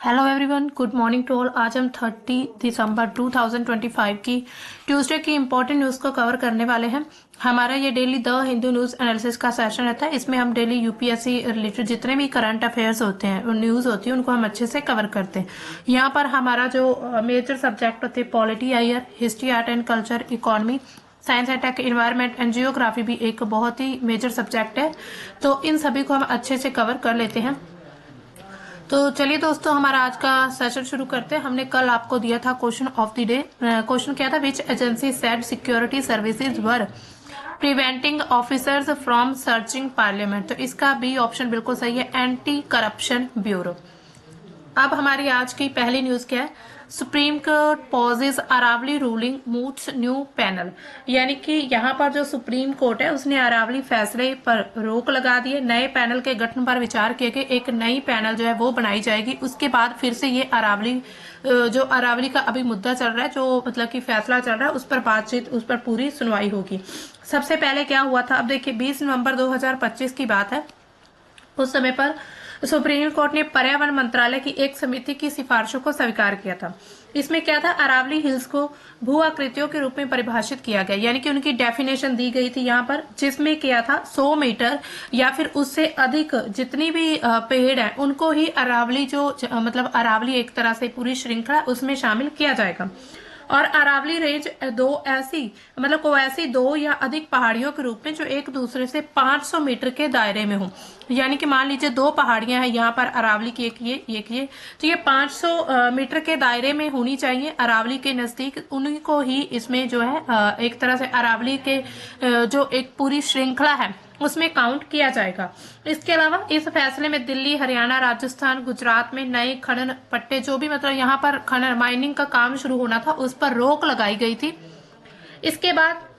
Hello everyone, good morning to all. आज हम 30 दिसंबर 2025 की ट्यूसडे की इंपॉर्टेंट न्यूज़ को कवर करने वाले हैं। हमारा ये daily the Hindu news analysis का सेशन रहता है। इसमें हम डेली यूपीएससी रिलेटेड जितने भी करंट अफेयर्स होते हैं, न्यूज़ होती है, उनको हम अच्छे से कवर करते हैं। यहाँ पर हमारा जो मेजर सब्जेक्ट होते हैं पॉलिटी आयर, history, art and culture, economy, science and tech, environment and geography भी एक बहुत ही मेजर सब्जेक्ट है। तो इन सभी को हम अच्छे से कवर कर लेते हैं। तो चलिए दोस्तों, हमारा आज का सेशन शुरू करते हैं। हमने कल आपको दिया था question of the day. Question क्या था? Which agency said security services were preventing officers from searching parliament. तो इसका बी ऑप्शन बिल्कुल सही है, एंटी करप्शन ब्यूरो। अब हमारी आज की पहली न्यूज क्या है? Supreme court pauses Aravalli ruling moves new panel. यानी कि यहाँ पर जो सुप्रीम कोर्ट है उसने अरावली फैसले पर रोक लगा दी है। नए पैनल के गठन पर विचार किए गए, एक नई पैनल जो है वो बनाई जाएगी। उसके बाद फिर से ये अरावली का अभी मुद्दा चल रहा है, जो मतलब कि फैसला चल रहा है, उस पर बातचीत, उस पर पूरी सुनवाई होगी। सबसे पहले क्या हुआ था? अब देखिए, 20 नवंबर 2025 की बात है। उस समय पर सुप्रीम कोर्ट ने पर्यावरण मंत्रालय की एक समिति की सिफारिशों को स्वीकार किया था। इसमें क्या था? अरावली हिल्स को भू आकृतियों के रूप में परिभाषित किया गया, यानी कि उनकी डेफिनेशन दी गई थी यहाँ पर, जिसमें क्या था, 100 मीटर या फिर उससे अधिक जितनी भी पेड़ है उनको ही अरावली मतलब अरावली एक तरह से पूरी श्रृंखला उसमें शामिल किया जाएगा। और अरावली रेंज को ऐसी दो या अधिक पहाड़ियों के रूप में जो एक दूसरे से 500 मीटर के दायरे में हो। यानी कि मान लीजिए दो पहाड़ियां हैं यहाँ पर, अरावली की एक ये, तो ये 500 मीटर के दायरे में होनी चाहिए अरावली के नजदीक। उन्हीं को ही इसमें जो है एक तरह से अरावली के जो एक पूरी श्रृंखला है उसमें काउंट किया जाएगा। इसके अलावा इस फैसले में दिल्ली, हरियाणा, राजस्थान, गुजरात में नए खनन पट्टे, जो भी मतलब यहाँ पर खनन माइनिंग का काम शुरू होना था, उस पर रोक लगाई गई थी। इसके बाद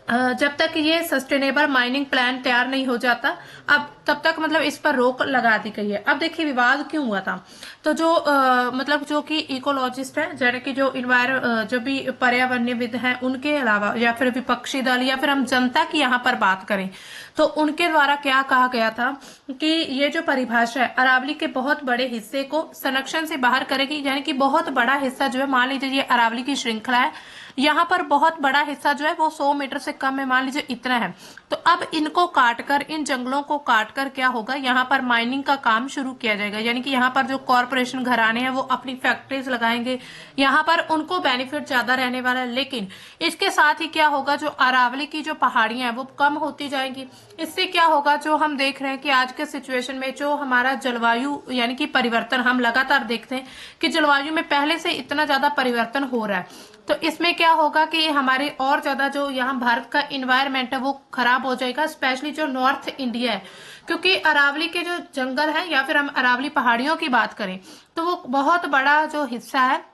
जब तक ये सस्टेनेबल माइनिंग प्लान तैयार नहीं हो जाता, अब तब तक मतलब इस पर रोक लगा दी गई है। अब देखिए विवाद क्यों हुआ था। तो जो कि इकोलॉजिस्ट है, जैसे कि जो भी पर्यावरणविद हैं, उनके अलावा या फिर विपक्षी दल या फिर हम जनता की यहाँ पर बात करें, तो उनके द्वारा क्या कहा गया था कि ये जो परिभाषा है अरावली के बहुत बड़े हिस्से को संरक्षण से बाहर करेगी। यानी कि बहुत बड़ा हिस्सा जो है, मान लीजिए ये अरावली की श्रृंखला है, यहाँ पर बहुत बड़ा हिस्सा जो है वो 100 मीटर से कम है, मान लीजिए इतना है। तो अब इनको काटकर, इन जंगलों को काटकर क्या होगा, यहाँ पर माइनिंग का काम शुरू किया जाएगा। यानी कि यहाँ पर जो कॉरपोरेशन घराने हैं वो अपनी फैक्ट्रीज लगाएंगे, यहाँ पर उनको बेनिफिट ज्यादा रहने वाला है। लेकिन इसके साथ ही क्या होगा, जो अरावली की जो पहाड़ियां हैं वो कम होती जाएंगी। इससे क्या होगा, जो हम देख रहे हैं कि आज के सिचुएशन में जो हमारा जलवायु यानी कि परिवर्तन हम लगातार देखते हैं कि जलवायु में पहले से इतना ज्यादा परिवर्तन हो रहा है। तो इसमें क्या होगा कि हमारे और ज्यादा जो यहाँ भारत का इन्वायरमेंट है वो खराब हो जाएगा, स्पेशली जो नॉर्थ इंडिया है। क्योंकि अरावली के जो जंगल है या फिर हम अरावली पहाड़ियों की बात करें तो वो बहुत बड़ा जो हिस्सा है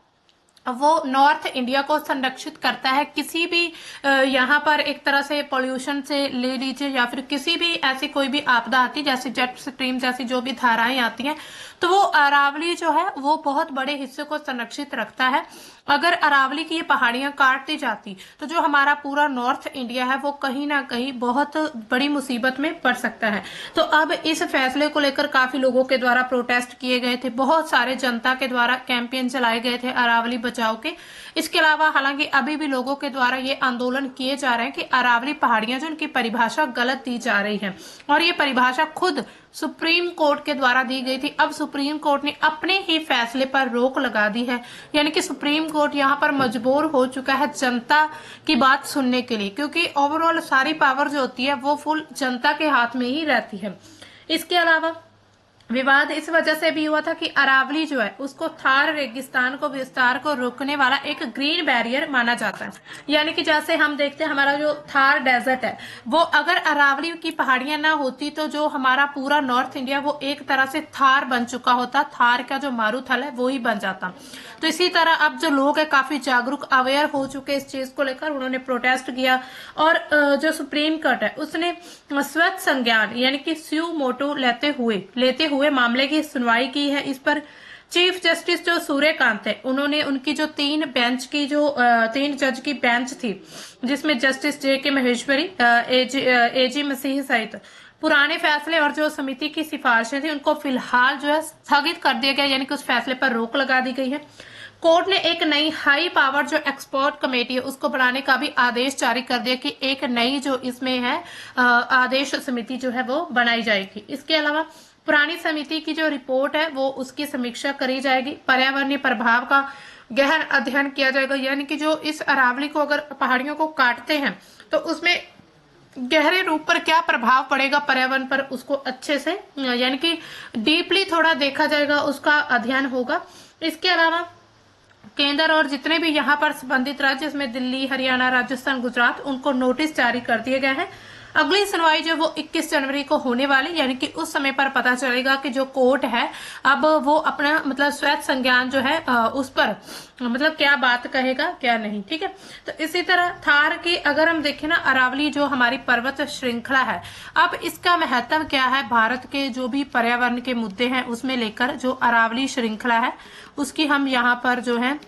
वो नॉर्थ इंडिया को संरक्षित करता है। किसी भी यहाँ पर एक तरह से पोल्यूशन से ले लीजिए या फिर किसी भी ऐसी कोई भी आपदा आती है, जैसे जेट स्ट्रीम जैसी जो भी धाराएं आती हैं, तो वो अरावली जो है वो बहुत बड़े हिस्से को संरक्षित रखता है। अगर अरावली की ये पहाड़ियां काट दी जाती तो जो हमारा पूरा नॉर्थ इंडिया है वो कहीं ना कहीं बहुत बड़ी मुसीबत में पड़ सकता है। तो अब इस फैसले को लेकर काफी लोगों के द्वारा प्रोटेस्ट किए गए थे, बहुत सारे जनता के द्वारा कैंपेन चलाए गए थे अरावली बचाओ के। इसके अलावा हालांकि अभी भी लोगों के द्वारा ये आंदोलन किए जा रहे हैं कि अरावली पहाड़ियां जो उनकी परिभाषा गलत दी जा रही है, और ये परिभाषा खुद सुप्रीम कोर्ट के द्वारा दी गई थी। अब सुप्रीम कोर्ट ने अपने ही फैसले पर रोक लगा दी है। यानी कि सुप्रीम कोर्ट यहाँ पर मजबूर हो चुका है जनता की बात सुनने के लिए, क्योंकि ओवरऑल सारी पावर जो होती है वो फुल जनता के हाथ में ही रहती है। इसके अलावा विवाद इस वजह से भी हुआ था कि अरावली जो है उसको थार रेगिस्तान को विस्तार को रोकने वाला एक ग्रीन बैरियर माना जाता है। यानी कि जैसे हम देखते हैं हमारा जो थार डेजर्ट है, वो अगर अरावली की पहाड़ियां ना होती तो जो हमारा पूरा नॉर्थ इंडिया वो एक तरह से थार बन चुका होता, थार का जो मारूथल है वो ही बन जाता। तो इसी तरह अब जो लोग है काफी जागरूक, अवेयर हो चुके इस चीज को लेकर, उन्होंने प्रोटेस्ट किया। और जो सुप्रीम कोर्ट है उसने स्वच्छ संज्ञान यानी कि स्यू मोटो लेते हुए मामले की सुनवाई की है। इस पर चीफ जस्टिस जो सूर्यकांत है, उन्होंने उनकी जो 3 जज की बेंच थी, जिसमें जस्टिस जे के महेश्वरी, एजी मसीह सहित पुराने फैसले और जो समिति की सिफारिशें थी उनको फिलहाल जो है स्थगित कर दिया गया, यानी कि उस फैसले पर रोक लगा दी गई है। कोर्ट ने एक नई हाई पावर जो एक्सपर्ट कमेटी है उसको बनाने का भी आदेश जारी कर दिया कि एक नई जो इसमें है आदेश समिति जो है वो बनाई जाएगी। इसके अलावा पुरानी समिति की जो रिपोर्ट है वो उसकी समीक्षा करी जाएगी। पर्यावरणीय प्रभाव का गहन अध्ययन किया जाएगा, यानी कि जो इस अरावली को अगर पहाड़ियों को काटते हैं तो उसमें गहरे रूप पर क्या प्रभाव पड़ेगा पर्यावरण पर, उसको अच्छे से यानी कि डीपली थोड़ा देखा जाएगा, उसका अध्ययन होगा। इसके अलावा केंद्र और जितने भी यहाँ पर संबंधित राज्य, इसमें दिल्ली, हरियाणा, राजस्थान, गुजरात, उनको नोटिस जारी कर दिए गए हैं। अगली सुनवाई जो वो 21 जनवरी को होने वाली, यानी कि उस समय पर पता चलेगा कि जो कोर्ट है अब वो अपना मतलब स्वैत संज्ञान जो है उस पर मतलब क्या बात कहेगा क्या नहीं। ठीक है, तो इसी तरह थार की अगर हम देखें ना, अरावली जो हमारी पर्वत श्रृंखला है, अब इसका महत्व क्या है भारत के जो भी पर्यावरण के मुद्दे हैं उसमें लेकर जो अरावली श्रृंखला है उसकी हम यहाँ पर जो है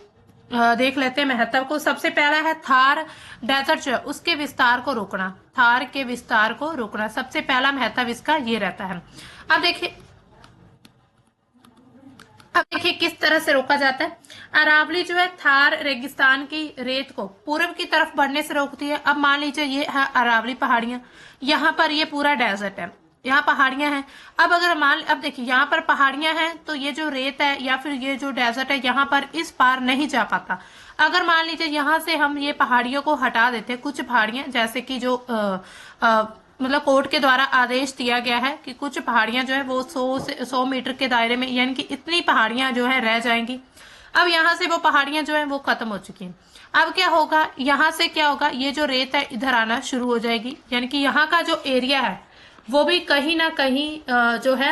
देख लेते हैं महत्व को। सबसे पहला है थार डेजर्ट जो है उसके विस्तार को रोकना, थार के विस्तार को रोकना सबसे पहला महत्व इसका ये रहता है। अब देखिए किस तरह से रोका जाता है। अरावली जो है थार रेगिस्तान की रेत को पूर्व की तरफ बढ़ने से रोकती है। अब मान लीजिए ये है अरावली पहाड़ियां, यहाँ पर ये पूरा डेजर्ट है, यहाँ पहाड़ियां हैं। अब अगर अब देखिए यहाँ पर पहाड़ियां हैं तो ये जो रेत है या फिर ये जो डेजर्ट है यहाँ पर इस पार नहीं जा पाता। अगर मान लीजिए यहाँ से हम ये पहाड़ियों को हटा देते हैं, कुछ पहाड़ियां जैसे कि जो मतलब कोर्ट के द्वारा आदेश दिया गया है कि कुछ पहाड़ियां जो है वो 100 मीटर के दायरे में, यानी कि इतनी पहाड़ियां जो है रह जाएंगी। अब यहाँ से वो पहाड़ियां जो है वो खत्म हो चुकी हैं। अब क्या होगा, यहाँ से क्या होगा, ये जो रेत है इधर आना शुरू हो जाएगी, यानी कि यहाँ का जो एरिया है वो भी कहीं ना कहीं जो है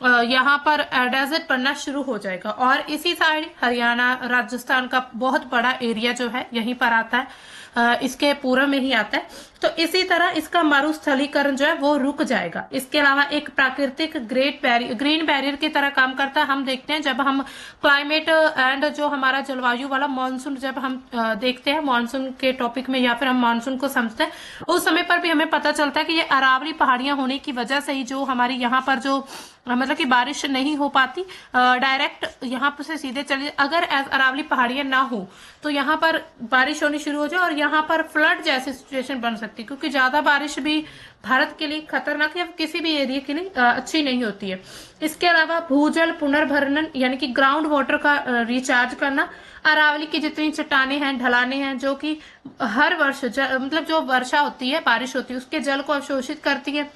यहाँ पर डेजर्ट पड़ना शुरू हो जाएगा। और इसी साइड हरियाणा, राजस्थान का बहुत बड़ा एरिया जो है यहीं पर आता है, इसके पूर्व में ही आता है। तो इसी तरह इसका मरुस्थलीकरण जो है वो रुक जाएगा। इसके अलावा एक प्राकृतिक ग्रीन बैरियर की तरह काम करता है। हम देखते हैं जब हम क्लाइमेट एंड जो हमारा जलवायु वाला मानसून जब हम देखते हैं मानसून के टॉपिक में या फिर हम मानसून को समझते हैं, उस समय पर भी हमें पता चलता है कि ये अरावली पहाड़ियां होने की वजह से ही जो हमारी यहाँ पर जो मतलब कि बारिश नहीं हो पाती, डायरेक्ट यहाँ पर से सीधे चले। अगर अरावली पहाड़ियां ना हो तो यहाँ पर बारिश होनी शुरू हो जाए और यहाँ पर फ्लड जैसी सिचुएशन बन सकती है, क्योंकि ज्यादा बारिश भी भारत के लिए खतरनाक या किसी भी एरिया के लिए अच्छी नहीं होती है। इसके अलावा भूजल पुनर्भरण यानी कि ग्राउंड वाटर का रिचार्ज करना। अरावली की जितनी चट्टाने हैं, ढलाने हैं जो कि हर वर्ष मतलब जो वर्षा होती है, बारिश होती है, उसके जल को अवशोषित करती है।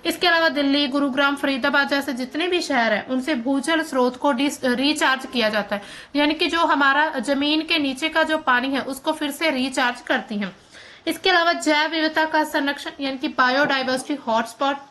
इसके अलावा दिल्ली, गुरुग्राम, फरीदाबाद जैसे जितने भी शहर हैं उनसे भूजल स्रोत को रिचार्ज किया जाता है, यानी कि जो हमारा जमीन के नीचे का जो पानी है उसको फिर से रिचार्ज करती हैं। इसके अलावा जैव विविधता का संरक्षण यानी कि बायोडाइवर्सिटी हॉटस्पॉट।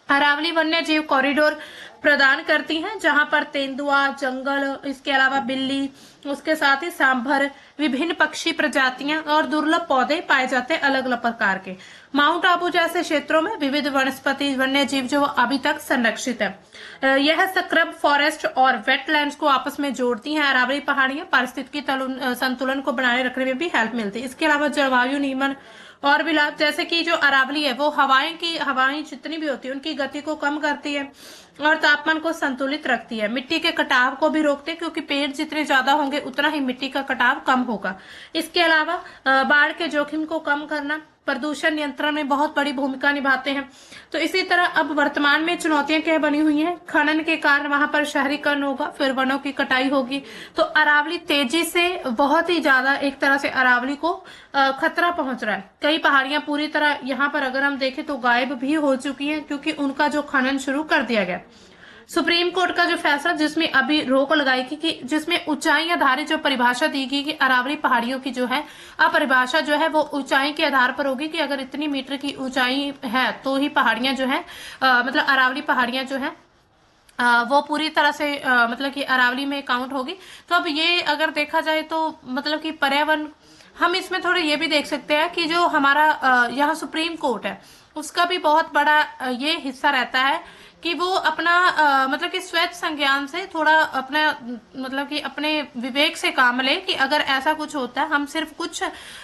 अरावली वन्य जीव कॉरिडोर प्रदान करती हैं जहां पर तेंदुआ, जंगल, इसके अलावा बिल्ली, उसके साथ ही सांभर, विभिन्न पक्षी प्रजातियां और दुर्लभ पौधे पाए जाते हैं अलग अलग प्रकार के। माउंट आबू जैसे क्षेत्रों में विविध वनस्पति वन्य जीव जो अभी तक संरक्षित है। यह स्क्रब फॉरेस्ट और वेटलैंड्स को आपस में जोड़ती हैं। अरावली पहाड़ियां पारिस्थितिकी संतुलन को बनाए रखने में भी हेल्प मिलती है। इसके अलावा जलवायु नियमन और भी लाभ, जैसे कि जो अरावली है वो हवाएं जितनी भी होती है उनकी गति को कम करती है और तापमान को संतुलित रखती है। मिट्टी के कटाव को भी रोकते हैं, क्योंकि पेड़ जितने ज्यादा होंगे उतना ही मिट्टी का कटाव कम होगा। इसके अलावा बाढ़ के जोखिम को कम करना, प्रदूषण नियंत्रण में बहुत बड़ी भूमिका निभाते हैं। तो इसी तरह अब वर्तमान में चुनौतियां क्या बनी हुई हैं, खनन के कारण वहां पर शहरीकरण होगा, फिर वनों की कटाई होगी। तो अरावली तेजी से बहुत ही ज्यादा एक तरह से अरावली को खतरा पहुंच रहा है। कई पहाड़ियां पूरी तरह यहाँ पर अगर हम देखें तो गायब भी हो चुकी हैं, क्योंकि उनका जो खनन शुरू कर दिया गया। सुप्रीम कोर्ट का जो फैसला जिसमें अभी रोक लगाई कि जिसमें ऊंचाई आधारित जो परिभाषा दी गई कि अरावली पहाड़ियों की जो है परिभाषा जो है वो ऊंचाई के आधार पर होगी कि अगर इतनी मीटर की ऊंचाई है तो ही पहाड़ियां जो है मतलब अरावली पहाड़ियां जो है वो पूरी तरह से मतलब कि अरावली में काउंट होगी। तो अब ये अगर देखा जाए तो मतलब कि पर्यावरण, हम इसमें थोड़े ये भी देख सकते हैं कि जो हमारा यहाँ सुप्रीम कोर्ट है उसका भी बहुत बड़ा ये हिस्सा रहता है कि वो अपना मतलब कि स्वैच्छ संज्ञान से थोड़ा अपना मतलब कि अपने विवेक से काम ले कि अगर ऐसा कुछ होता है, हम सिर्फ कुछ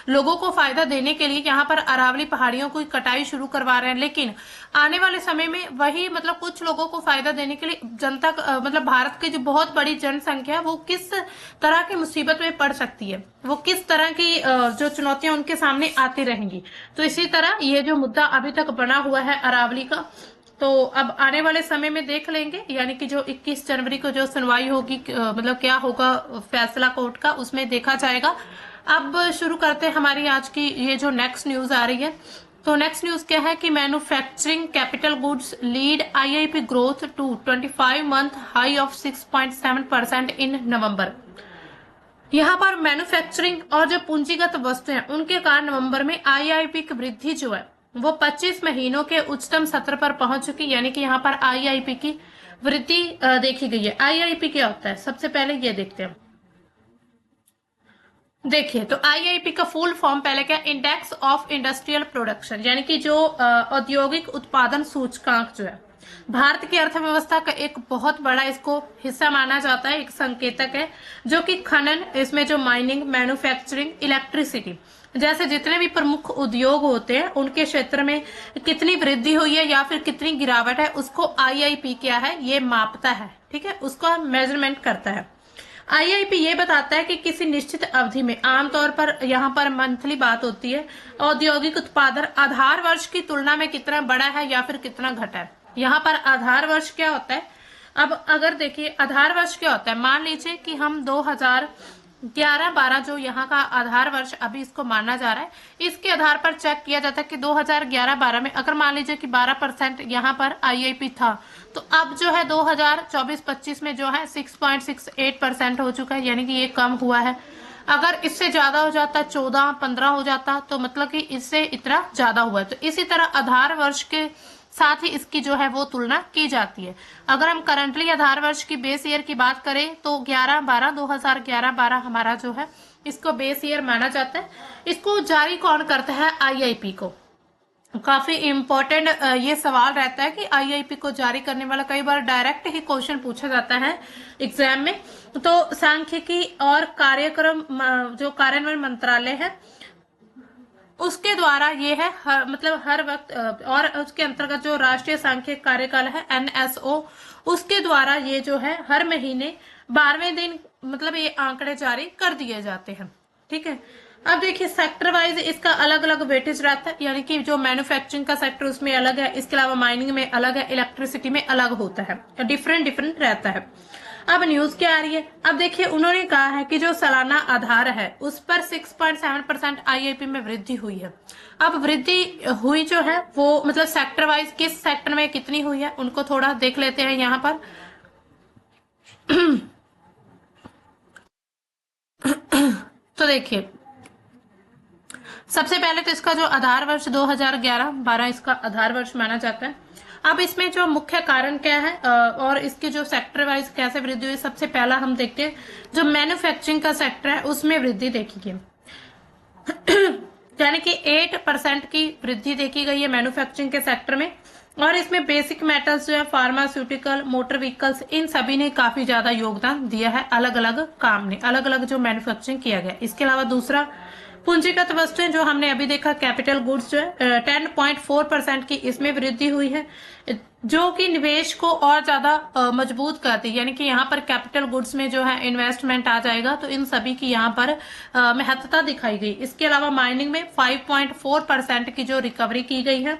लोगों को फायदा देने के लिए यहाँ पर अरावली पहाड़ियों की कटाई शुरू करवा रहे हैं, लेकिन आने वाले समय में वही मतलब कुछ लोगों को फायदा देने के लिए जनता मतलब भारत की जो बहुत बड़ी जनसंख्या है वो किस तरह की मुसीबत में पड़ सकती है, वो किस तरह की जो चुनौतियां उनके सामने आती रहेंगी। तो इसी तरह ये जो मुद्दा अभी तक बना हुआ है अरावली का, तो अब आने वाले समय में देख लेंगे, यानी कि जो 21 जनवरी को जो सुनवाई होगी मतलब क्या होगा फैसला कोर्ट का, उसमें देखा जाएगा। अब शुरू करते हैं हमारी आज की ये जो नेक्स्ट न्यूज आ रही है। तो नेक्स्ट न्यूज क्या है कि manufacturing capital goods lead IIP growth to 25 month high of 6.7% in November. यहाँ पर मैन्युफैक्चरिंग और जो पूंजीगत वस्तुएं हैं उनके कारण नवंबर में आईआईपी की वृद्धि जो है वो 25 महीनों के उच्चतम स्तर पर पहुंच चुकी, यानी कि यहाँ पर आईआईपी की वृद्धि देखी गई है। आईआईपी क्या होता है, सबसे पहले ये देखते हैं। देखिए, तो आईआईपी का फुल फॉर्म पहले क्या, इंडेक्स ऑफ इंडस्ट्रियल प्रोडक्शन, यानी कि जो औद्योगिक उत्पादन सूचकांक जो है भारत की अर्थव्यवस्था का एक बहुत बड़ा इसको हिस्सा माना जाता है, एक संकेतक है जो कि खनन, इसमें जो माइनिंग, मैन्युफैक्चरिंग, इलेक्ट्रिसिटी जैसे जितने भी प्रमुख उद्योग होते हैं उनके क्षेत्र में कितनी वृद्धि हुई है या फिर कितनी गिरावट है, उसको आईआईपी क्या है ये मापता है, ठीक है, उसको मेजरमेंट करता है। आईआईपी ये बताता है कि किसी निश्चित अवधि में, आमतौर पर यहाँ पर मंथली बात होती है, औद्योगिक उत्पादन आधार वर्ष की तुलना में कितना बढ़ा है या फिर कितना घटा है। यहाँ पर आधार वर्ष क्या होता है, अब अगर देखिए आधार वर्ष क्या होता है, मान लीजिए कि हम 2011-12 जो यहाँ का आधार वर्ष अभी इसको माना जा रहा है, इसके आधार पर चेक किया जाता है कि 2011-12 में अगर मान लीजिए कि 12% यहाँ पर आईआईपी था, तो अब जो है 2024-25 में जो है 6.68% हो चुका है, यानी कि ये कम हुआ है। अगर इससे ज्यादा हो जाता, 14-15 हो जाता, तो मतलब कि इससे इतना ज्यादा हुआ है। तो इसी तरह आधार वर्ष के साथ ही इसकी जो है वो तुलना की जाती है। अगर हम करंटली आधार वर्ष की बेस ईयर की बात करें तो 2011-12 हमारा जो है इसको बेस ईयर माना जाता है। इसको जारी कौन करता है, आईआईपी को। काफी इम्पोर्टेंट ये सवाल रहता है कि आईआईपी को जारी करने वाला, कई बार डायरेक्ट ही क्वेश्चन पूछा जाता है एग्जाम में। तो सांख्यिकी और कार्यक्रम जो कार्यान्वयन मंत्रालय है उसके द्वारा ये है मतलब हर वक्त, और उसके अंतर्गत जो राष्ट्रीय सांख्यिक कार्यकाल है एनएसओ, उसके द्वारा ये जो है हर महीने 12वें दिन मतलब ये आंकड़े जारी कर दिए जाते हैं, ठीक है। अब देखिए सेक्टर वाइज इसका अलग अलग वेटेज रहता है, यानी कि जो मैन्युफैक्चरिंग का सेक्टर उसमें अलग है, इसके अलावा माइनिंग में अलग है, इलेक्ट्रिसिटी में अलग होता है, डिफरेंट रहता है। अब न्यूज क्या आ रही है, अब देखिए उन्होंने कहा है कि जो सालाना आधार है उस पर 6.7% आईआईपी में वृद्धि हुई है। अब वृद्धि हुई जो है वो मतलब सेक्टर वाइज किस सेक्टर में कितनी हुई है उनको थोड़ा देख लेते हैं यहाँ पर। तो देखिए सबसे पहले तो इसका जो आधार वर्ष 2011-12 इसका आधार वर्ष माना जाता है। अब इसमें जो मुख्य कारण क्या है और इसके जो सेक्टर वाइज कैसे वृद्धि हुई, सबसे पहला हम देखते हैं जो मैन्युफैक्चरिंग का सेक्टर है उसमें वृद्धि देखी गई, यानी कि 8% की वृद्धि देखी गई है मैन्युफैक्चरिंग के सेक्टर में। और इसमें बेसिक मेटल्स जो है, फार्मास्यूटिकल, मोटर व्हीकल्स, इन सभी ने काफी ज्यादा योगदान दिया है, अलग अलग काम ने, अलग अलग जो मैन्युफैक्चरिंग किया गया। इसके अलावा दूसरा पूंजीगत वस्तुएं जो हमने अभी देखा, कैपिटल गुड्स जो है 10.4% की इसमें वृद्धि हुई है, जो कि निवेश को और ज्यादा मजबूत करती है, यानी कि यहाँ पर कैपिटल गुड्स में जो है इन्वेस्टमेंट आ जाएगा, तो इन सभी की यहाँ पर महत्ता दिखाई गई। इसके अलावा माइनिंग में 5.4% की जो रिकवरी की गई है।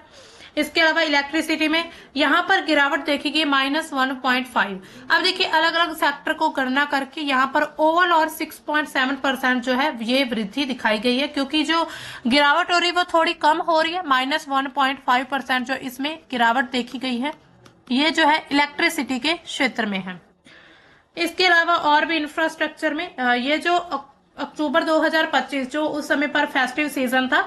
इसके अलावा इलेक्ट्रिसिटी में यहाँ पर गिरावट देखी गई -1.5। अब देखिए अलग अलग सेक्टर को गणना करके यहाँ पर ओवरऑल और 6.7% जो है ये वृद्धि दिखाई गई है, क्योंकि जो गिरावट हो रही है वो थोड़ी कम हो रही है। -1.5% जो इसमें गिरावट देखी गई है ये जो है इलेक्ट्रिसिटी के क्षेत्र में है। इसके अलावा और भी इंफ्रास्ट्रक्चर में ये जो अक्टूबर 2025 जो उस समय पर फेस्टिव सीजन था,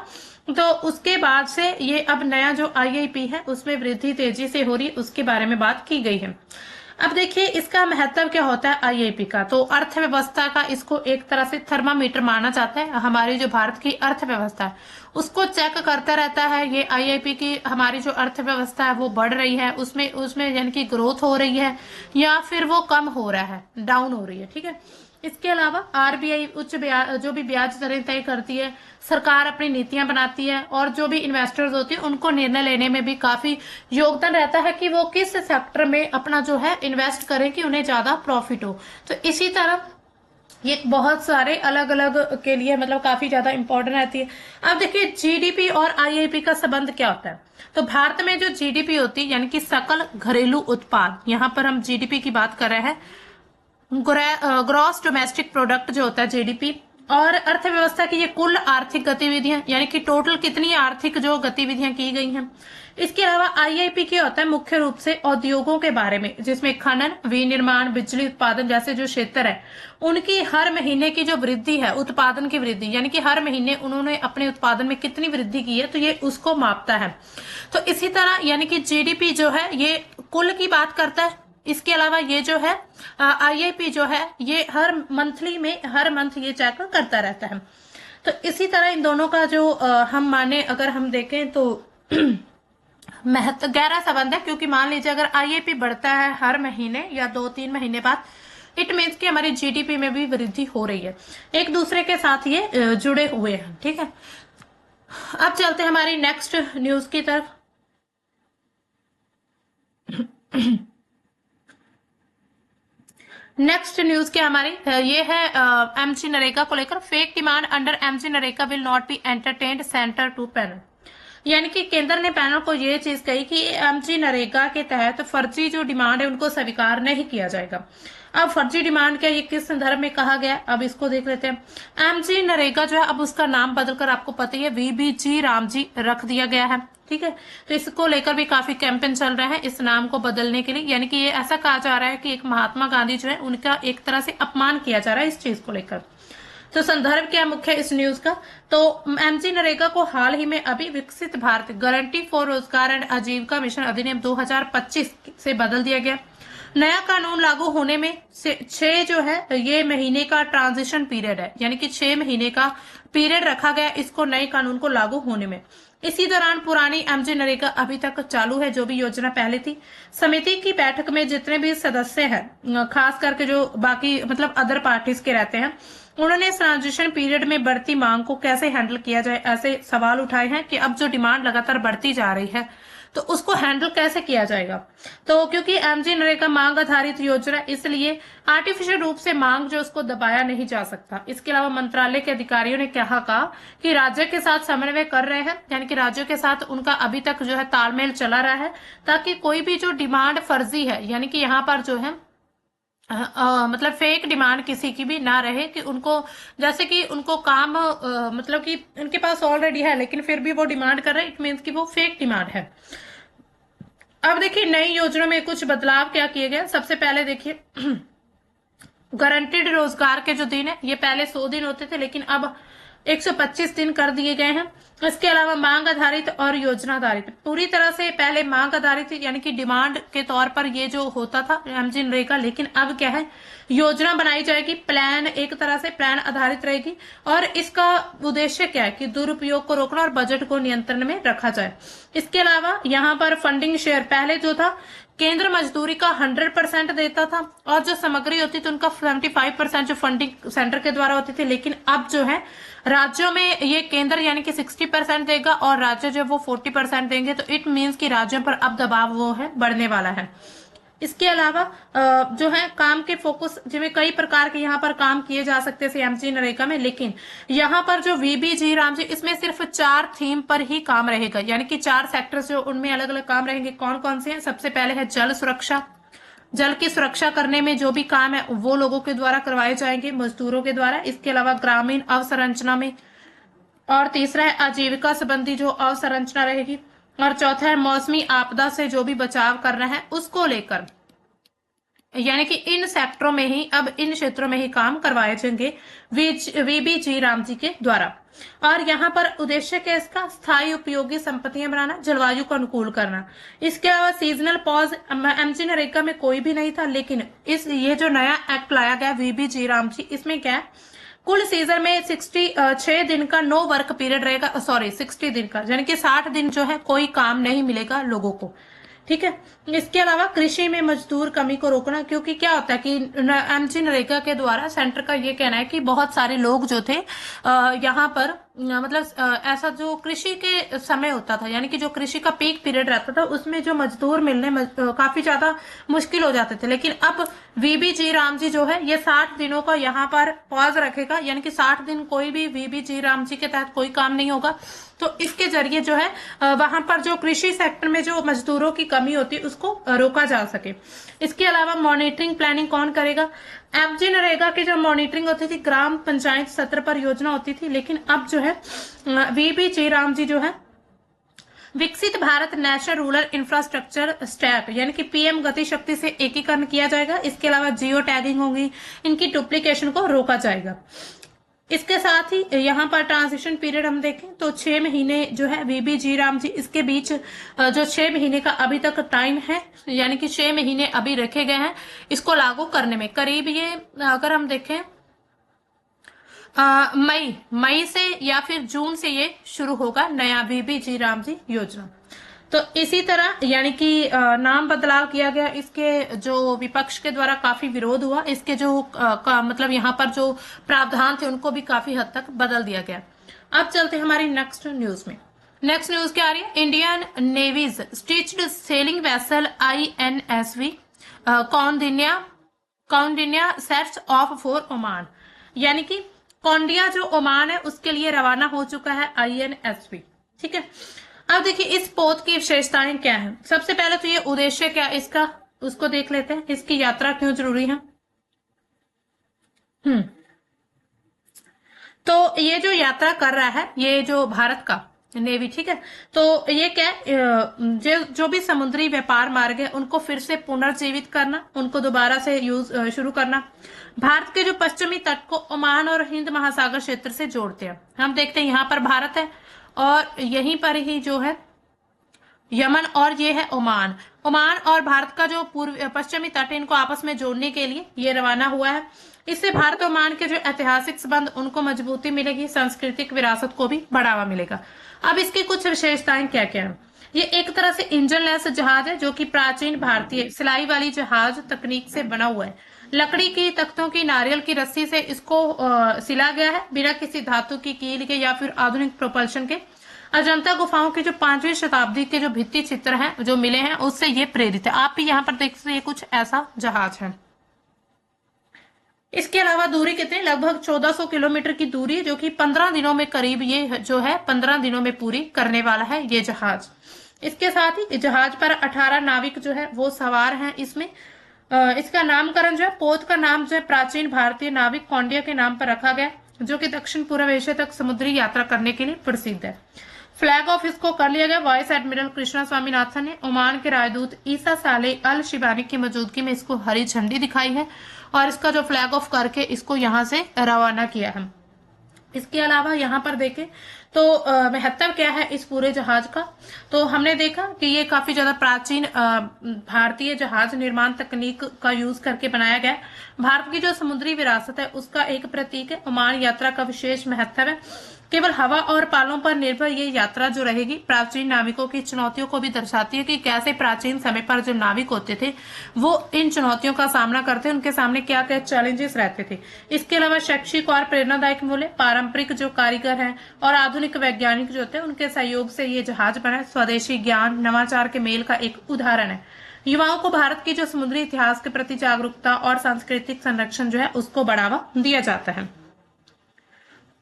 तो उसके बाद से ये अब नया जो आईआईपी है उसमें वृद्धि तेजी से हो रही, उसके बारे में बात की गई है। अब देखिए इसका महत्व क्या होता है आईआईपी का। तो अर्थव्यवस्था का इसको एक तरह से थर्मामीटर माना जाता है। हमारी जो भारत की अर्थव्यवस्था है उसको चेक करता रहता है ये आईआईपी की। हमारी जो अर्थव्यवस्था है वो बढ़ रही है, उसमें उसमें यानी कि ग्रोथ हो रही है या फिर वो कम हो रहा है, डाउन हो रही है। ठीक है, इसके अलावा आरबीआई उच्च ब्याज जो भी ब्याज दरें तय करती है, सरकार अपनी नीतियां बनाती है और जो भी इन्वेस्टर्स होते हैं उनको निर्णय लेने में भी काफी योगदान रहता है कि वो किस सेक्टर में अपना जो है इन्वेस्ट करें कि उन्हें ज्यादा प्रॉफिट हो। तो इसी तरह ये बहुत सारे अलग अलग के लिए मतलब काफी ज्यादा इंपॉर्टेंट रहती है। अब देखिए जीडीपी और आईआईपी का संबंध क्या होता है। तो भारत में जो जीडीपी होती है यानी कि सकल घरेलू उत्पाद, यहाँ पर हम जीडीपी की बात कर रहे हैं, ग्रॉस डोमेस्टिक प्रोडक्ट जो होता है जीडीपी, और अर्थव्यवस्था की ये कुल आर्थिक गतिविधियां यानी कि टोटल कितनी आर्थिक जो गतिविधियां की गई हैं। इसके अलावा आईआईपी क्या होता है मुख्य रूप से उद्योगों के बारे में, जिसमें खनन, विनिर्माण, बिजली उत्पादन जैसे जो क्षेत्र है उनकी हर महीने की जो वृद्धि है, उत्पादन की वृद्धि यानी कि हर महीने उन्होंने अपने उत्पादन में कितनी वृद्धि की है तो ये उसको मापता है। तो इसी तरह यानी कि जीडीपी जो है ये कुल की बात करता है। इसके अलावा ये जो है आईआईपी जो है ये हर मंथ ये चेक करता रहता है। तो इसी तरह इन दोनों का जो हम माने अगर हम देखें तो महत्व गहरा संबंध है, क्योंकि मान लीजिए अगर आईआईपी बढ़ता है हर महीने या 2-3 महीने बाद, इट मीन्स कि हमारी जीडीपी में भी वृद्धि हो रही है, एक दूसरे के साथ ये जुड़े हुए हैं। ठीक है, अब चलते हैं हमारी नेक्स्ट न्यूज की तरफ। नेक्स्ट न्यूज क्या हमारी ये है एमजी नरेगा को लेकर। Fake demand under MG NREGA will not be entertained, centre to panel. यानी कि केंद्र ने पैनल को ये चीज कही कि एमजी नरेगा के तहत फर्जी जो डिमांड है उनको स्वीकार नहीं किया जाएगा। अब फर्जी डिमांड क्या, ये किस संदर्भ में कहा गया, अब इसको देख लेते हैं। एमजी नरेगा जो है अब उसका नाम बदलकर आपको पता ही है वीबीजी रामजी रख दिया गया है। ठीक है, तो इसको लेकर भी काफी कैंपेन चल रहा है इस नाम को बदलने के लिए। यानी कि ये ऐसा कहा जा रहा है कि एक महात्मा गांधी जो है उनका एक तरह से अपमान किया जा रहा है इस चीज को लेकर। तो संदर्भ क्या मुख्य इस न्यूज का, तो एमजी नरेगा को हाल ही में अभी विकसित भारत गारंटी फॉर रोजगार एंड आजीविका मिशन अधिनियम 2025 से बदल दिया गया। नया कानून लागू होने में 6 जो है ये महीने का ट्रांजिशन पीरियड है, यानी कि 6 महीने का पीरियड रखा गया इसको नए कानून को लागू होने में। इसी दौरान पुरानी एमजी नरेगा अभी तक चालू है, जो भी योजना पहले थी। समिति की बैठक में जितने भी सदस्य हैं, खास करके जो बाकी मतलब अदर पार्टीज के रहते हैं, उन्होंने ट्रांजिशन पीरियड में बढ़ती मांग को कैसे हैंडल किया जाए ऐसे सवाल उठाए हैं कि अब जो डिमांड लगातार बढ़ती जा रही है तो उसको हैंडल कैसे किया जाएगा। तो क्योंकि एमजी नरेगा मांग आधारित योजना, इसलिए आर्टिफिशियल रूप से मांग जो उसको दबाया नहीं जा सकता। इसके अलावा मंत्रालय के अधिकारियों ने कहा कि राज्य के साथ समन्वय कर रहे हैं, यानी कि राज्यों के साथ उनका अभी तक जो है तालमेल चला रहा है, ताकि कोई भी जो डिमांड फर्जी है यानी कि यहाँ पर जो है मतलब फेक डिमांड किसी की भी ना रहे, कि उनको जैसे कि उनको काम मतलब कि उनके पास ऑलरेडी है लेकिन फिर भी वो डिमांड कर रहे हैं, इट मीन्स कि वो फेक डिमांड है। अब देखिए नई योजना में कुछ बदलाव क्या किए गए। सबसे पहले देखिए गारंटीड रोजगार के जो दिन है ये पहले 100 दिन होते थे लेकिन अब 125 दिन कर दिए गए हैं। इसके अलावा मांग आधारित और योजना आधारित, पूरी तरह से पहले मांग आधारित यानी कि डिमांड के तौर पर ये जो होता था एमजी नरेगा, लेकिन अब क्या है योजना बनाई जाएगी, प्लान एक तरह से प्लान आधारित रहेगी। और इसका उद्देश्य क्या है कि दुरुपयोग को रोकना और बजट को नियंत्रण में रखा जाए। इसके अलावा यहाँ पर फंडिंग शेयर पहले जो था केंद्र मजदूरी का 100% देता था और जो सामग्री होती थी उनका 75% जो फंडिंग सेंटर के द्वारा होती थी, लेकिन अब जो है राज्यों में ये केंद्र यानी कि 60% देगा और राज्य जो वो 40% देंगे। तो इट मीन्स कि राज्यों पर अब दबाव वो है बढ़ने वाला है। इसके अलावा जो है काम के फोकस जिसमें कई प्रकार के यहाँ पर काम किए जा सकते थे एमजी नरेगा में, लेकिन यहाँ पर जो वीबीजी रामजी इसमें सिर्फ 4 थीम पर ही काम रहेगा, यानी कि 4 सेक्टर्स जो उनमें अलग अलग काम रहेंगे। कौन कौन से हैं? सबसे पहले है जल सुरक्षा, जल की सुरक्षा करने में जो भी काम है वो लोगों के द्वारा करवाए जाएंगे, मजदूरों के द्वारा। इसके अलावा ग्रामीण अवसंरचना में, और तीसरा है आजीविका संबंधी जो अवसंरचना रहेगी, और चौथा है मौसमी आपदा से जो भी बचाव करना है उसको लेकर यानी कि इन सेक्टरों में ही, अब इन क्षेत्रों में ही काम करवाए जाएंगे वीबीजी रामजी के द्वारा। और यहाँ पर उद्देश्य क्या है इसका? स्थायी उपयोगी संपत्तियां बनाना, जलवायु को अनुकूल करना। इसके अलावा सीजनल पॉज एमजी नरेगा में कोई भी नहीं था, लेकिन ये जो नया एक्ट लाया गया वीबीजी रामजी, इसमें क्या है, कुल सीजन में 66 दिन का नो वर्क पीरियड रहेगा, सॉरी 60 दिन का, यानी कि 60 दिन जो है कोई काम नहीं मिलेगा लोगों को, ठीक है। इसके अलावा कृषि में मजदूर कमी को रोकना, क्योंकि क्या होता है कि एमजी नरेगा के द्वारा सेंटर का ये कहना है कि बहुत सारे लोग जो थे यहाँ पर मतलब ऐसा जो कृषि के समय होता था, यानी कि जो कृषि का पीक पीरियड रहता था, उसमें जो मजदूर मिलने काफी ज्यादा मुश्किल हो जाते थे। लेकिन अब वीबीजी रामजी जो है ये 60 दिनों का यहाँ पर पॉज रखेगा, यानी कि 60 दिन कोई भी वीबीजी रामजी के तहत कोई काम नहीं होगा। तो इसके जरिए जो है वहां पर जो कृषि सेक्टर में जो मजदूरों की कमी होती है उसको रोका जा सके। इसके अलावा मॉनिटरिंग प्लानिंग कौन करेगा? एमजी नरेगा की जो मॉनिटरिंग होती थी ग्राम पंचायत स्तर पर योजना होती थी, लेकिन अब जो है वीबीजी रामजी जो है विकसित Bharat national rural infrastructure stack यानी कि पीएम गति शक्ति से एकीकरण किया जाएगा। इसके अलावा जियो टैगिंग होगी, इनकी डुप्लीकेशन को रोका जाएगा। इसके साथ ही यहाँ पर ट्रांजिशन पीरियड हम देखें तो 6 महीने जो है वीबीजी रामजी, इसके बीच जो 6 महीने का अभी तक टाइम है, यानी कि 6 महीने अभी रखे गए हैं इसको लागू करने में। करीब ये अगर हम देखें मई से या फिर जून से ये शुरू होगा नया वीबीजी रामजी योजना। तो इसी तरह यानी कि नाम बदलाव किया गया, इसके जो विपक्ष के द्वारा काफी विरोध हुआ, इसके जो मतलब यहाँ पर जो प्रावधान थे उनको भी काफी हद तक बदल दिया गया। अब चलते हैं हमारी नेक्स्ट न्यूज में। नेक्स्ट न्यूज क्या आ रही है? Indian navy's stitched sailing vessel INSV Kaundinya sets off for Oman, यानी कि कौंडिया जो ओमान है उसके लिए रवाना हो चुका है INSV, ठीक है। अब देखिए इस पोत की विशेषताएं क्या है। सबसे पहले तो ये उद्देश्य क्या है इसका, उसको देख लेते हैं। इसकी यात्रा क्यों जरूरी है? तो ये जो यात्रा कर रहा है ये जो भारत का नेवी, ठीक है, तो ये क्या है, जो भी समुद्री व्यापार मार्ग है उनको फिर से पुनर्जीवित करना, उनको दोबारा से शुरू करना। भारत के जो पश्चिमी तट को ओमान और हिंद महासागर क्षेत्र से जोड़ते हैं। हम देखते हैं यहाँ पर भारत है और यहीं पर ही जो है यमन और ये है ओमान। ओमान और भारत का जो पश्चिमी तट है इनको आपस में जोड़ने के लिए ये रवाना हुआ है। इससे भारत और ओमान के जो ऐतिहासिक संबंध उनको मजबूती मिलेगी, सांस्कृतिक विरासत को भी बढ़ावा मिलेगा। अब इसकी कुछ विशेषताएं क्या क्या है? ये एक तरह से इंजन लेस जहाज है जो कि प्राचीन भारतीय सिलाई वाली जहाज तकनीक से बना हुआ है। लकड़ी की तख्तों की नारियल की रस्सी से इसको सिला गया है, बिना किसी धातु की कील के या फिर आधुनिक प्रोपल्शन के। अजंता गुफाओं के जो 5वीं शताब्दी के जो भित्ति चित्र हैं जो मिले हैं उससे ये प्रेरित है। आप भी यहाँ पर देख सकते हैं कुछ ऐसा जहाज है। इसके अलावा दूरी कितनी? लगभग 1400 किलोमीटर की दूरी, जो कि 15 दिनों में करीब ये जो है 15 दिनों में पूरी करने वाला है ये जहाज। इसके साथ ही जहाज पर 18 नाविक जो है वो सवार हैं इसमें। इसका नामकरण जो है पोत का नाम जो है प्राचीन भारतीय नाविक कौंडिया के नाम पर रखा गया, जो कि दक्षिण पूर्व एशिया तक समुद्री यात्रा करने के लिए प्रसिद्ध है। फ्लैग ऑफ इसको कर लिया गया वाइस एडमिरल कृष्णा स्वामीनाथन ने। ओमान के राजदूत ईसा साले अल शिबानी की मौजूदगी में इसको हरी झंडी दिखाई है और इसका जो फ्लैग ऑफ करके इसको यहाँ से रवाना किया है। इसके अलावा यहाँ पर देखें तो महत्व क्या है इस पूरे जहाज का, तो हमने देखा कि ये काफी ज्यादा प्राचीन भारतीय जहाज निर्माण तकनीक का यूज करके बनाया गया। भारत की जो समुद्री विरासत है उसका एक प्रतीक है। ओमान यात्रा का विशेष महत्व है। केवल हवा और पालों पर निर्भर ये यात्रा जो रहेगी प्राचीन नाविकों की चुनौतियों को भी दर्शाती है कि कैसे प्राचीन समय पर जो नाविक होते थे वो इन चुनौतियों का सामना करते, उनके सामने क्या क्या चैलेंजेस रहते थे। इसके अलावा शैक्षिक और प्रेरणादायक मूल्य, पारंपरिक जो कारीगर हैं और आधुनिक वैज्ञानिक जो होते हैं उनके सहयोग से ये जहाज बना। स्वदेशी ज्ञान नवाचार के मेल का एक उदाहरण है। युवाओं को भारत की जो समुद्री इतिहास के प्रति जागरूकता और सांस्कृतिक संरक्षण जो है उसको बढ़ावा दिया जाता है।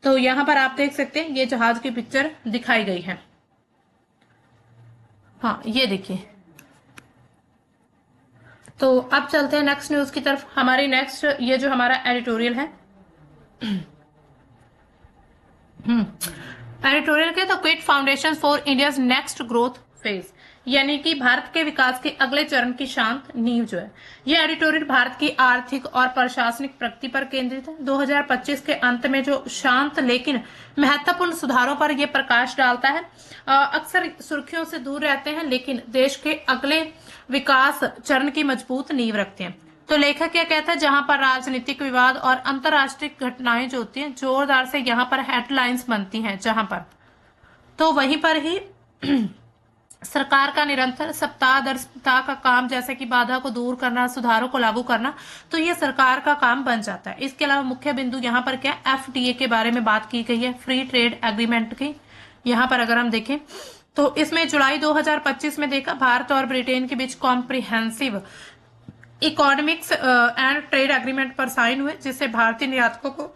तो यहाँ पर आप देख सकते हैं ये जहाज की पिक्चर दिखाई गई है। हाँ ये देखिए। तो अब चलते हैं नेक्स्ट न्यूज की तरफ। हमारी नेक्स्ट ये जो हमारा एडिटोरियल है एडिटोरियल के तो quit foundation for India's next growth phase, यानी कि भारत के विकास के अगले चरण की शांत नींव जो है। ये एडिटोरियल भारत की आर्थिक और प्रशासनिक प्रगति पर केंद्रित है। 2025 के अंत में जो शांत लेकिन महत्वपूर्ण सुधारों पर यह प्रकाश डालता है। अक्सर सुर्खियों से दूर रहते हैं लेकिन देश के अगले विकास चरण की मजबूत नींव रखते हैं। तो लेखक क्या कहता है, जहां पर राजनीतिक विवाद और अंतर्राष्ट्रीय घटनाएं जो होती हैं जोरदार से यहाँ पर हेडलाइंस बनती हैं, जहां पर तो वहीं पर ही सरकार का निरंतर सप्ताह दर सप्ताह का काम, जैसे कि बाधा को दूर करना, सुधारों को लागू करना, तो ये सरकार का काम बन जाता है। इसके अलावा मुख्य बिंदु यहाँ पर क्या, एफटीए के बारे में बात की गई है, फ्री ट्रेड एग्रीमेंट की। यहाँ पर अगर हम देखें तो इसमें जुलाई 2025 में देखा भारत और ब्रिटेन के बीच comprehensive economics and trade agreement पर साइन हुए, जिससे भारतीय निर्यातकों को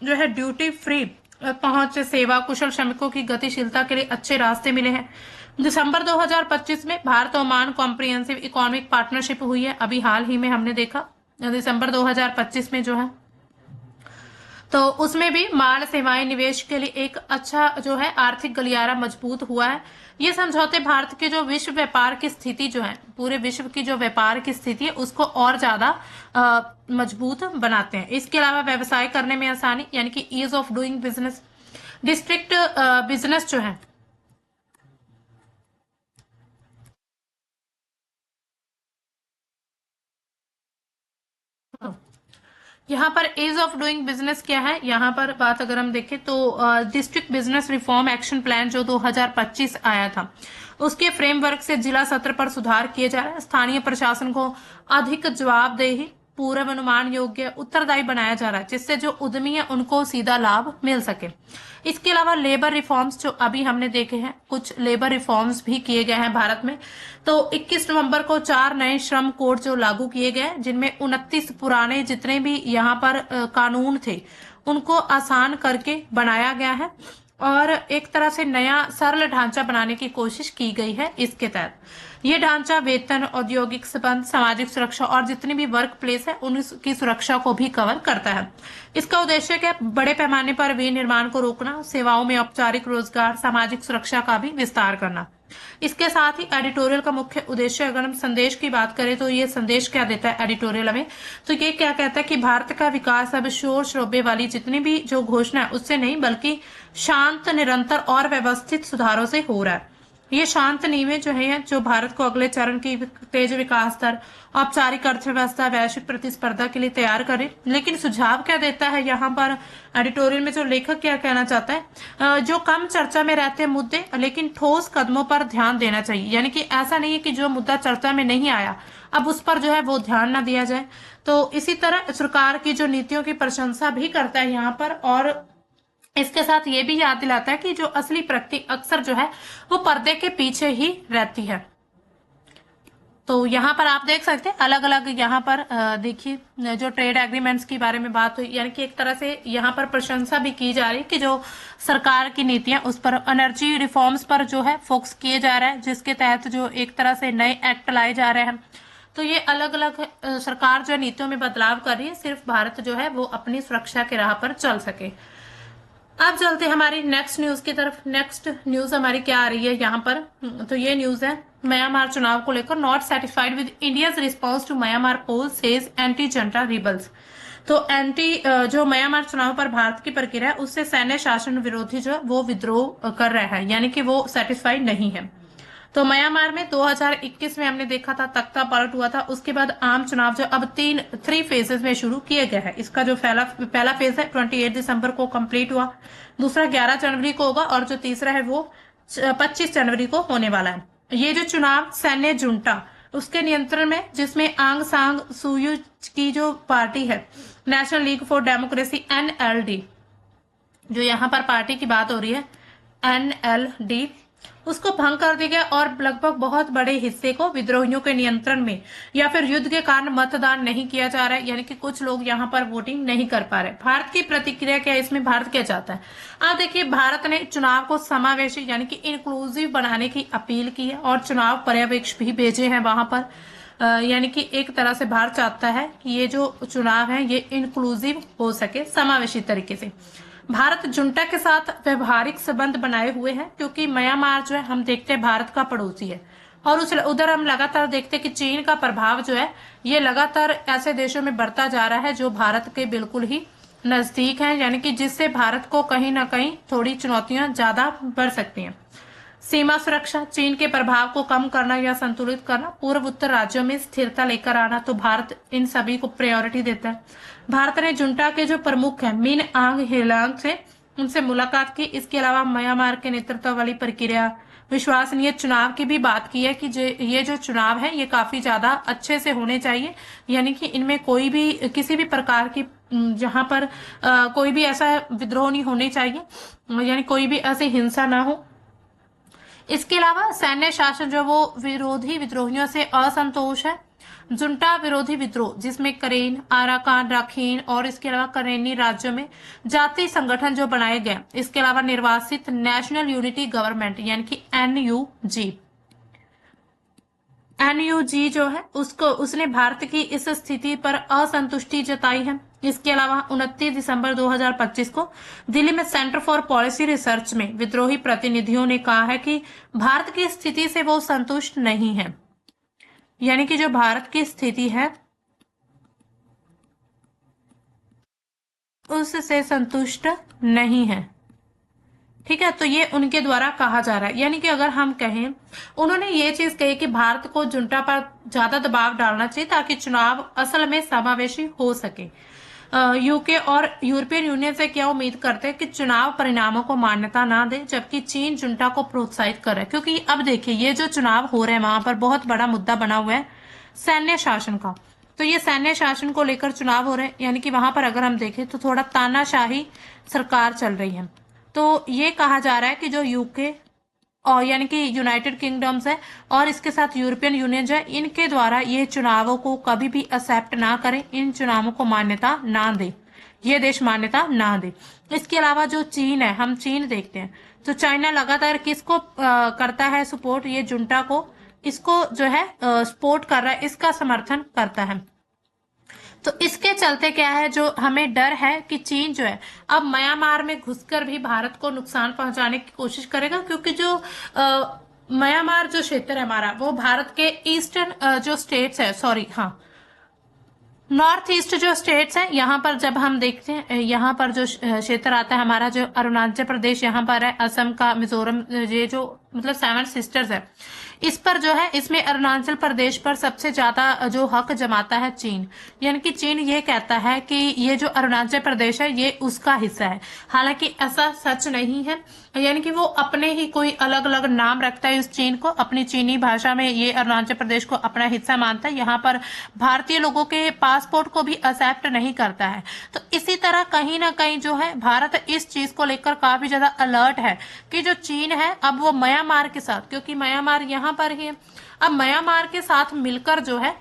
जो है ड्यूटी फ्री पहुंच, सेवा, कुशल श्रमिकों की गतिशीलता के लिए अच्छे रास्ते मिले हैं। दिसंबर 2025 में Bharat Oman comprehensive economic partnership हुई है, अभी हाल ही में हमने देखा दिसंबर 2025 में जो है, तो उसमें भी माल सेवाएं निवेश के लिए एक अच्छा जो है आर्थिक गलियारा मजबूत हुआ है। ये समझौते भारत के जो विश्व व्यापार की स्थिति जो है, पूरे विश्व की जो व्यापार की स्थिति है उसको और ज्यादा मजबूत बनाते हैं। इसके अलावा व्यवसाय करने में आसानी, यानी कि ease of doing business, district business जो है यहाँ पर एज ऑफ डूइंग बिजनेस क्या है, यहाँ पर बात अगर हम देखें तो district business reform action plan जो 2025 आया था, उसके फ्रेमवर्क से जिला सत्र पर सुधार किए जा रहे हैं। स्थानीय प्रशासन को अधिक जवाबदेही, पूर्व अनुमान योग्य, उत्तरदायी बनाया जा रहा है, जिससे जो उद्यमी है उनको सीधा लाभ मिल सके। इसके अलावा लेबर रिफॉर्म्स जो अभी हमने देखे हैं, कुछ लेबर रिफॉर्म्स भी किए गए हैं भारत में। तो 21 नवंबर को 4 नए श्रम कोड जो लागू किए गए, जिनमें 29 पुराने जितने भी यहाँ पर कानून थे उनको आसान करके बनाया गया है और एक तरह से नया सरल ढांचा बनाने की कोशिश की गई है। इसके तहत ये ढांचा वेतन, औद्योगिक संबंध, सामाजिक सुरक्षा और जितनी भी वर्क प्लेस है उनकी सुरक्षा को भी कवर करता है। इसका उद्देश्य क्या, बड़े पैमाने पर विनिर्माण को रोकना, सेवाओं में औपचारिक रोजगार, सामाजिक सुरक्षा का भी विस्तार करना। इसके साथ ही एडिटोरियल का मुख्य उद्देश्य, अगर हम संदेश की बात करें तो ये संदेश क्या देता है एडिटोरियल हमें, तो ये क्या कहता है कि भारत का विकास अब शोर शोरबे वाली जितनी भी जो घोषणा है उससे नहीं, बल्कि शांत, निरंतर और व्यवस्थित सुधारों से हो रहा है। ये शांत नींवें जो है जो भारत को अगले चरण की तेज विकास दर, औपचारिक अर्थव्यवस्था, वैश्विक प्रतिस्पर्धा के लिए तैयार करे। लेकिन सुझाव क्या देता है यहाँ पर एडिटोरियल में, जो लेखक क्या कहना चाहता है, जो कम चर्चा में रहते हैं मुद्दे, लेकिन ठोस कदमों पर ध्यान देना चाहिए। यानी कि ऐसा नहीं है कि जो मुद्दा चर्चा में नहीं आया अब उस पर जो है वो ध्यान न दिया जाए। तो इसी तरह सरकार की जो नीतियों की प्रशंसा भी करता है यहाँ पर, और इसके साथ ये भी याद दिलाता है कि जो असली प्रगति अक्सर जो है वो पर्दे के पीछे ही रहती है। तो यहाँ पर आप देख सकते हैं अलग अलग यहाँ पर देखिए जो ट्रेड एग्रीमेंट्स के बारे में बात हुई, यानी कि एक तरह से यहाँ पर प्रशंसा भी की जा रही है कि जो सरकार की नीतियां उस पर, एनर्जी रिफॉर्म्स पर जो है फोकस किए जा रहा है, जिसके तहत जो एक तरह से नए एक्ट लाए जा रहे हैं। तो ये अलग अलग सरकार जो नीतियों में बदलाव कर रही है, सिर्फ भारत जो है वो अपनी सुरक्षा के राह पर चल सके। अब चलते हमारी नेक्स्ट न्यूज की तरफ। नेक्स्ट न्यूज हमारी क्या आ रही है यहाँ पर, तो ये न्यूज है म्यांमार चुनाव को लेकर, not satisfied with India's response to Myanmar poll says anti junta rebels. तो एंटी जो म्यांमार चुनाव पर भारत की प्रक्रिया है उससे सैन्य शासन विरोधी जो वो विद्रोह कर रहा है, यानी कि वो सेटिस्फाइड नहीं है। तो म्यांमार में 2021 में हमने देखा था तख्ता पलट हुआ था, उसके बाद आम चुनाव जो अब 3 फेजेस में शुरू किए गए हैं। इसका जो पहला फेज है 28 दिसंबर को कंप्लीट हुआ, दूसरा 11 जनवरी को होगा और जो तीसरा है वो 25 जनवरी को होने वाला है। ये जो चुनाव सैन्य जुंटा उसके नियंत्रण में, जिसमें आंग सांग सूयू की जो पार्टी है national league for democracy NLD, जो यहाँ पर पार्टी की बात हो रही है NLD, उसको भंग कर दिया गया और लगभग बहुत बड़े हिस्से को विद्रोहियों के नियंत्रण में या फिर युद्ध के कारण मतदान नहीं किया जा रहा है, यानी कि कुछ लोग यहाँ पर वोटिंग नहीं कर पा रहे। भारत की प्रतिक्रिया क्या है इसमें, भारत क्या चाहता है? आप देखिए, भारत ने चुनाव को समावेशी यानी कि इंक्लूसिव बनाने की अपील की है और चुनाव पर्यवेक्षक भी भेजे हैं वहां पर। यानी कि एक तरह से भारत चाहता है कि ये जो चुनाव है ये इंक्लूसिव हो सके, समावेशी तरीके से। भारत जुंटा के साथ व्यवहारिक संबंध बनाए हुए हैं, क्योंकि म्यांमार जो है हम देखते हैं भारत का पड़ोसी है और उधर हम लगातार देखते हैं कि चीन का प्रभाव जो है ये लगातार ऐसे देशों में बढ़ता जा रहा है जो भारत के बिल्कुल ही नजदीक हैं, यानी कि जिससे भारत को कहीं ना कहीं थोड़ी चुनौतियां ज्यादा बढ़ सकती हैं। सीमा सुरक्षा, चीन के प्रभाव को कम करना या संतुलित करना, पूर्व उत्तर राज्यों में स्थिरता लेकर आना, तो भारत इन सभी को प्रायोरिटी देता है। भारत ने जुंटा के जो प्रमुख हैं मिन आंग हेलांग से उनसे मुलाकात की। इसके अलावा म्यांमार के नेतृत्व वाली प्रक्रिया, विश्वसनीय चुनाव की भी बात की है कि ये जो चुनाव है ये काफी ज्यादा अच्छे से होने चाहिए, यानी कि इनमें कोई भी किसी भी प्रकार की जहां पर कोई भी ऐसा विद्रोह नहीं होने चाहिए, यानी कोई भी ऐसी हिंसा ना हो। इसके अलावा सैन्य शासन जो वो विरोधी विद्रोहियों से असंतोष है। जुंटा विरोधी विद्रोह जिसमें करेन, आराकान, राखीन और इसके अलावा करेनी राज्यों में जातीय संगठन जो बनाए गए। इसके अलावा निर्वासित नेशनल यूनिटी गवर्नमेंट यानी कि एनयूजी जो है उसने भारत की इस स्थिति पर असंतुष्टि जताई है। इसके अलावा 29 दिसंबर 2025 को दिल्ली में सेंटर फॉर पॉलिसी रिसर्च में विद्रोही प्रतिनिधियों ने कहा है कि भारत की स्थिति से वो संतुष्ट नहीं है, यानी कि जो भारत की स्थिति है उससे संतुष्ट नहीं है। ठीक है, तो ये उनके द्वारा कहा जा रहा है। यानी कि अगर हम कहें, उन्होंने ये चीज कही कि भारत को जुंटा पर ज्यादा दबाव डालना चाहिए ताकि चुनाव असल में समावेशी हो सके। यूके और यूरोपियन यूनियन से क्या उम्मीद करते हैं कि चुनाव परिणामों को मान्यता ना दे, जबकि चीन जुंटा को प्रोत्साहित कर रहा है। क्योंकि अब देखिए ये जो चुनाव हो रहे हैं वहां पर बहुत बड़ा मुद्दा बना हुआ है सैन्य शासन का। तो ये सैन्य शासन को लेकर चुनाव हो रहे हैं, यानी कि वहां पर अगर हम देखें तो थोड़ा तानाशाही सरकार चल रही है। तो ये कहा जा रहा है कि जो यूके और यानी कि यूनाइटेड किंगडम्स है और इसके साथ यूरोपियन यूनियन जो है, इनके द्वारा ये चुनावों को कभी भी एक्सेप्ट ना करें, इन चुनावों को मान्यता ना दे, ये देश मान्यता ना दे। इसके अलावा जो चीन है, हम चीन देखते हैं तो चाइना लगातार किसको करता है सपोर्ट, ये जुंटा को, इसको जो है सपोर्ट कर रहा है, इसका समर्थन करता है। तो इसके चलते क्या है, जो हमें डर है कि चीन जो है अब म्यांमार में घुसकर भी भारत को नुकसान पहुंचाने की कोशिश करेगा, क्योंकि जो म्यांमार जो क्षेत्र है हमारा वो भारत के ईस्टर्न जो स्टेट्स है, नॉर्थ ईस्ट जो स्टेट्स हैं, यहाँ पर जब हम देखते हैं यहाँ पर जो क्षेत्र आता है हमारा, जो अरुणाचल प्रदेश यहाँ पर है, असम का, मिजोरम, ये जो मतलब 7 सिस्टर्स है, इस पर जो है इसमें अरुणाचल प्रदेश पर सबसे ज्यादा जो हक जमाता है चीन। यानी कि चीन ये कहता है कि ये जो अरुणाचल प्रदेश है ये उसका हिस्सा है, हालांकि ऐसा सच नहीं है। यानी कि वो अपने ही कोई अलग अलग नाम रखता है इस चीन को, अपनी चीनी भाषा में ये अरुणाचल प्रदेश को अपना हिस्सा मानता है, यहाँ पर भारतीय लोगों के पासपोर्ट को भी एक्सेप्ट नहीं करता है। तो इसी तरह कहीं ना कहीं जो है भारत इस चीज को लेकर काफी ज्यादा अलर्ट है कि जो चीन है अब वो म्यांमार के साथ, क्योंकि म्यांमार यहाँ पर ही है, अब म्यांमार के साथ मिलकर जो है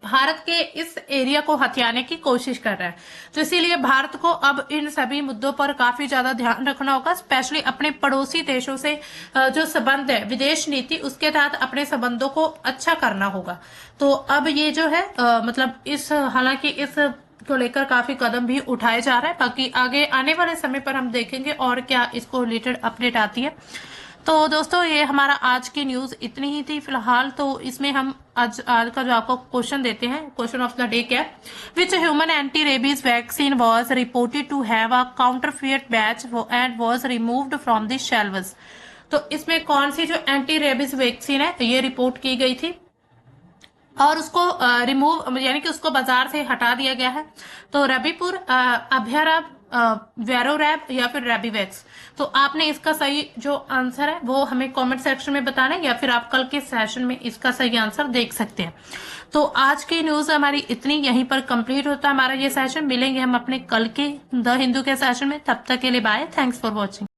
भारत के इस एरिया को हथियाने की कोशिश कर रहा है। तो इसीलिए भारत को अब इन सभी मुद्दों पर काफी ज्यादा ध्यान रखना होगा, स्पेशली अपने पड़ोसी देशों से जो संबंध है, विदेश नीति, उसके तहत अपने संबंधों को अच्छा करना होगा। तो अब ये जो है मतलब हालांकि इस को लेकर काफी कदम भी उठाए जा रहे हैं, बाकी आगे आने वाले समय पर हम देखेंगे और क्या इसको रिलेटेड अपडेट आती है। तो दोस्तों ये हमारा आज की न्यूज इतनी ही थी फिलहाल। तो इसमें हम आज का जो आपको क्वेश्चन देते हैं, क्वेश्चन ऑफ द डे क्या है, which human anti rabies vaccine was reported to have a counterfeit batch and was removed from the shelves. तो इसमें कौन सी जो एंटी रेबीज वैक्सीन है ये रिपोर्ट की गई थी और उसको रिमूव यानी कि उसको बाजार से हटा दिया गया है। तो रबीपुर, अभ्यारब, वेरोरैब या फिर रेबीवैक्स। तो आपने इसका सही जो आंसर है वो हमें कमेंट सेक्शन में बताना है, या फिर आप कल के सेशन में इसका सही आंसर देख सकते हैं। तो आज की न्यूज हमारी इतनी, यहीं पर कंप्लीट होता है हमारा ये सेशन। मिलेंगे हम अपने कल के द हिंदू के सेशन में, तब तक के लिए बाय, थैंक्स फॉर वॉचिंग।